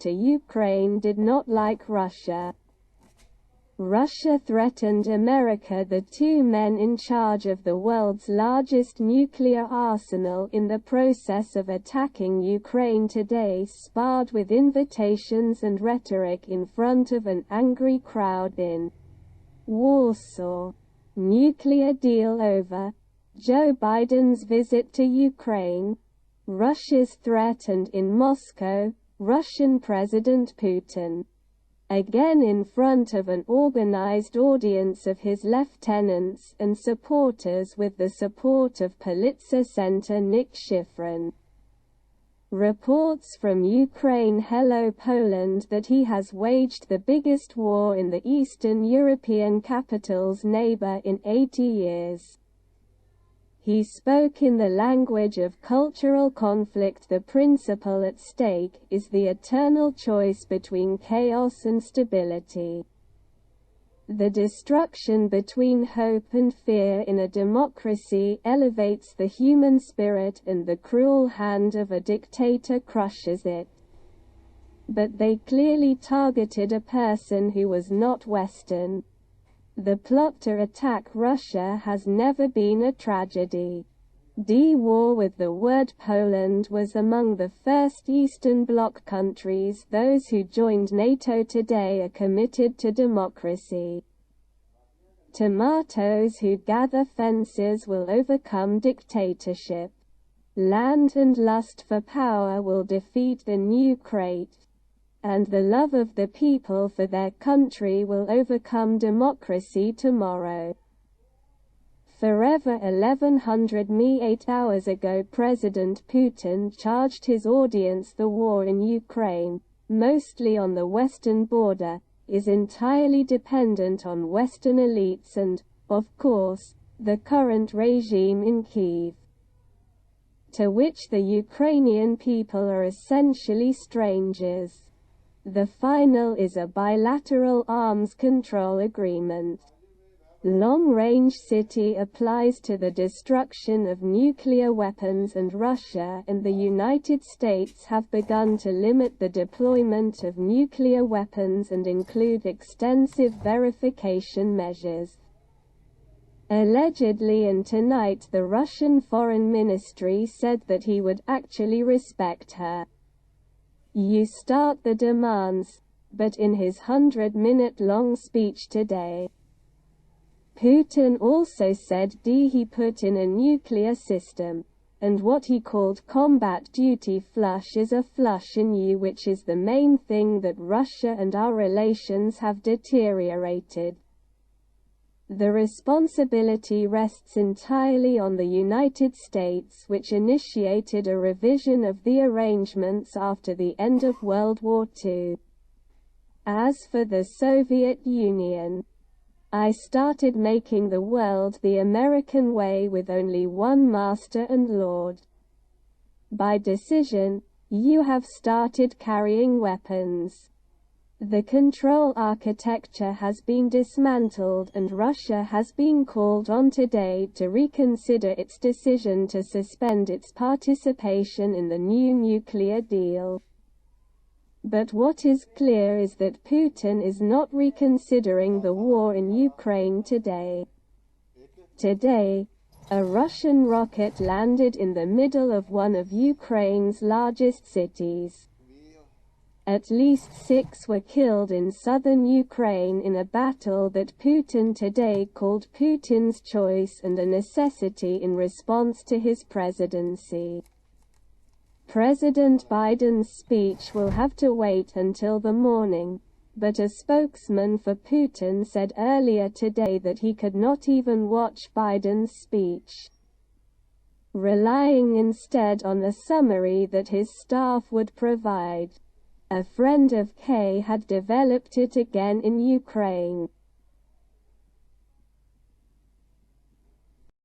after Ukraine did not like Russia. Russia threatened America. The two men in charge of the world's largest nuclear arsenal in the process of attacking Ukraine today sparred with invitations and rhetoric in front of an angry crowd in Warsaw. Nuclear deal over. Joe Biden's visit to Ukraine. Russia's threat. And in Moscow, Russian President Putin, again in front of an organized audience of his lieutenants and supporters with the support of Pulitzer Center Nick Schifrin. Reports from Ukraine. Hello Poland that he has waged the biggest war in the Eastern European capital's neighbor in 80 years. He spoke in the language of cultural conflict. The principle at stake is the eternal choice between chaos and stability. The destruction between hope and fear in a democracy elevates the human spirit, and the cruel hand of a dictator crushes it. But they clearly targeted a person who was not Western. The plot to attack Russia has never been a tragedy. War with the word. Poland was among the first Eastern Bloc countries. Those who joined NATO today are committed to democracy. Tomatoes who gather fences will overcome dictatorship. Land and lust for power will defeat the new crate. And the love of the people for their country will overcome democracy tomorrow. Forever 1100 me 8 hours ago President Putin charged his audience the war in Ukraine, mostly on the western border, is entirely dependent on Western elites and, of course, the current regime in Kyiv, to which the Ukrainian people are essentially strangers. The final is a bilateral arms control agreement. Long-range city applies to the destruction of nuclear weapons, and Russia and the United States have begun to limit the deployment of nuclear weapons and include extensive verification measures. Allegedly, and tonight the Russian Foreign Ministry said that he would actually respect her. You start the demands, but in his 100-minute-long speech today, Putin also said he put in a nuclear system, and what he called combat duty flush is a flush in you, which is the main thing that Russia and our relations have deteriorated. The responsibility rests entirely on the United States, which initiated a revision of the arrangements after the end of World War II. As for the Soviet Union, I started making the world the American way with only one master and lord. By decision, you have started carrying weapons. The control architecture has been dismantled, and Russia has been called on today to reconsider its decision to suspend its participation in the new nuclear deal. But what is clear is that Putin is not reconsidering the war in Ukraine today. Today, a Russian rocket landed in the middle of one of Ukraine's largest cities. At least 6 were killed in southern Ukraine in a battle that Putin today called Putin's choice and a necessity in response to his presidency. President Biden's speech will have to wait until the morning, but a spokesman for Putin said earlier today that he could not even watch Biden's speech, relying instead on a summary that his staff would provide. A friend of K had developed it again in Ukraine.